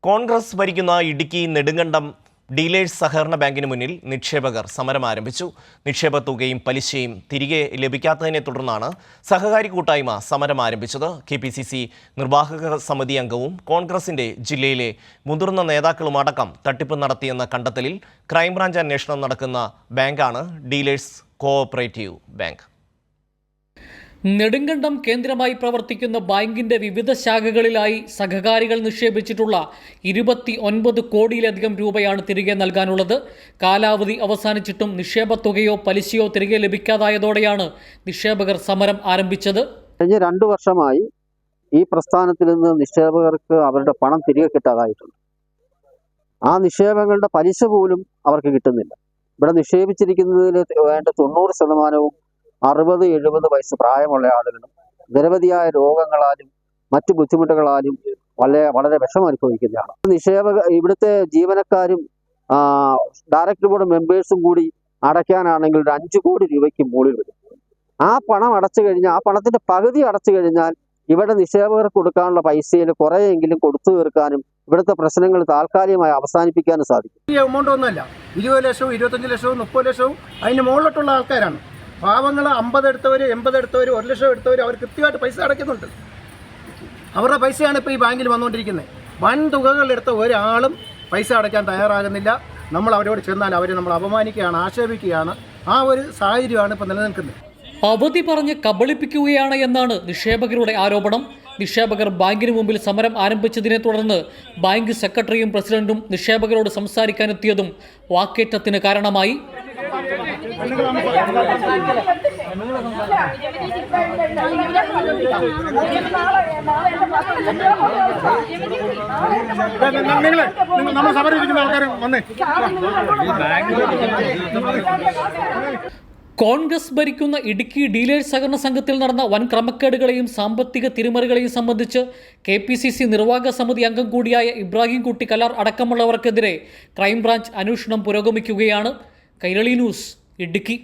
കോൺഗ്രസ് ഭരിക്കുന്ന ഇടുക്കി നെടുങ്കണ്ടം ഡീലേഴ്സ് സഹകരണ ബാങ്കിന് മുന്നിൽ നിക്ഷേപകർ സമരം ആരംഭിച്ചു. നിക്ഷേപ തുകയും പലിശയും തിരികെ ലഭിക്കാത്തതിനെ തുടർന്നാണ് സഹകാരി കൂട്ടായ്മ സമരം ആരംഭിച്ചത്. KPCC നിർവാഹക സമിതി അംഗവും കോൺഗ്രസിന്റെ ജില്ലയിലെ മുതിർന്ന നേതാക്കളുമടക്കം തട്ടിപ്പ് നടത്തിയെന്ന കണ്ടെത്തലിൽ ക്രൈംബ്രാഞ്ച് അന്വേഷണം നടക്കുന്ന ബാങ്കാണ് ഡീലേഴ്സ് കോഓപ്പറേറ്റീവ് ബാങ്ക്. നെടുങ്കണ്ടം കേന്ദ്രമായി പ്രവർത്തിക്കുന്ന ബാങ്കിന്റെ വിവിധ ശാഖകളിലായി സഹകാരികൾ നിക്ഷേപിച്ചിട്ടുള്ള 29 കോടിയിലധികം രൂപയാണ് തിരികെ നൽകാനുള്ളത്. കാലാവധി അവസാനിച്ചിട്ടും നിക്ഷേപ തുകയോ പലിശയോ തിരികെ ലഭിക്കാതായതോടെയാണ് നിക്ഷേപകർ സമരം ആരംഭിച്ചത്. കഴിഞ്ഞ 2 വർഷമായി ഈ പ്രസ്ഥാനത്തിൽ നിന്ന് നിക്ഷേപകർക്ക് അവരുടെ പണം തിരികെ കിട്ടാതായിട്ടുണ്ട്. ആ നിക്ഷേപങ്ങളുടെ പലിശ പോലും അവർക്ക് കിട്ടുന്നില്ല. ഇവിടെ നിക്ഷേപിച്ചിരിക്കുന്നതിൽ വേണ്ട 90% 60-70 വയസ്സ് പ്രായമുള്ള ആളുകളും നിരവധിയായ രോഗങ്ങളാലും മറ്റു ബുദ്ധിമുട്ടുകളാലും വളരെ വിഷമം അനുഭവിക്കുന്നതാണ്. ഇവിടുത്തെ ജീവനക്കാരും ഡയറക്ടർ ബോർഡ് മെമ്പേഴ്സും കൂടി അടയ്ക്കാനാണെങ്കിൽ ഒരു 5 കോടി രൂപയ്ക്ക് മുകളിൽ വരും. ആ പണം അടച്ചു കഴിഞ്ഞാൽ, ആ പണത്തിന്റെ പകുതി അടച്ചു കഴിഞ്ഞാൽ ഇവിടെ നിക്ഷേപകർക്ക് കൊടുക്കാനുള്ള പൈസയിൽ കുറേയെങ്കിലും കൊടുത്തു തീർക്കാനും ഇവിടുത്തെ പ്രശ്നങ്ങൾ താൽക്കാലികമായി അവസാനിപ്പിക്കാനും സാധിക്കും. ഈ എമൗണ്ട് ഒന്നുമല്ല, 20 ലക്ഷവും 25 ലക്ഷവും 30 ലക്ഷവും അതിന് മുകളിലോട്ടുള്ള ആൾക്കാരാണ്. പാവങ്ങൾ 50 എടുത്തവർ, 80 എടുത്തവർ, 1 ലക്ഷം എടുത്തവർ അവർ കൃത്യമായിട്ട് പൈസ അടയ്ക്കുന്നുണ്ട്. അവരുടെ പൈസയാണ് ഇപ്പോൾ ഈ ബാങ്കിൽ വന്നുകൊണ്ടിരിക്കുന്നത്. വൻ തുകകൾ എടുത്ത ഒരാളും പൈസ അടയ്ക്കാൻ തയ്യാറാകുന്നില്ല. നമ്മൾ അവരോട് ചെന്നാൽ അവരെ നമ്മൾ അപമാനിക്കുകയാണ്, ആക്ഷേപിക്കുകയാണ്. ആ ഒരു സാഹചര്യമാണ് ഇപ്പോൾ നിലനിൽക്കുന്നത്. അവധി പറഞ്ഞ് കബളിപ്പിക്കുകയാണ് എന്നാണ് നിക്ഷേപകരുടെ ആരോപണം. നിക്ഷേപകർ ബാങ്കിന് മുമ്പിൽ സമരം ആരംഭിച്ചതിനെ തുടർന്ന് ബാങ്ക് സെക്രട്ടറിയും പ്രസിഡന്റും നിക്ഷേപകരോട് സംസാരിക്കാനെത്തിയതും വാക്കേറ്റത്തിന് കാരണമായി. കോൺഗ്രസ് ഭരിക്കുന്ന ഇടുക്കി ഡീലേഴ്സ് സഹകരണ സംഘത്തിൽ നടന്ന വൻ ക്രമക്കേടുകളെയും സാമ്പത്തിക തിരിമറികളെയും സംബന്ധിച്ച് KPCC നിർവാഹക സമിതി അംഗം കൂടിയായ ഇബ്രാഹിം കുട്ടി കല്ലാർ അടക്കമുള്ളവർക്കെതിരെ ക്രൈംബ്രാഞ്ച് അന്വേഷണം പുരോഗമിക്കുകയാണ്. കൈരളി ന്യൂസ്, ഇടുക്കി.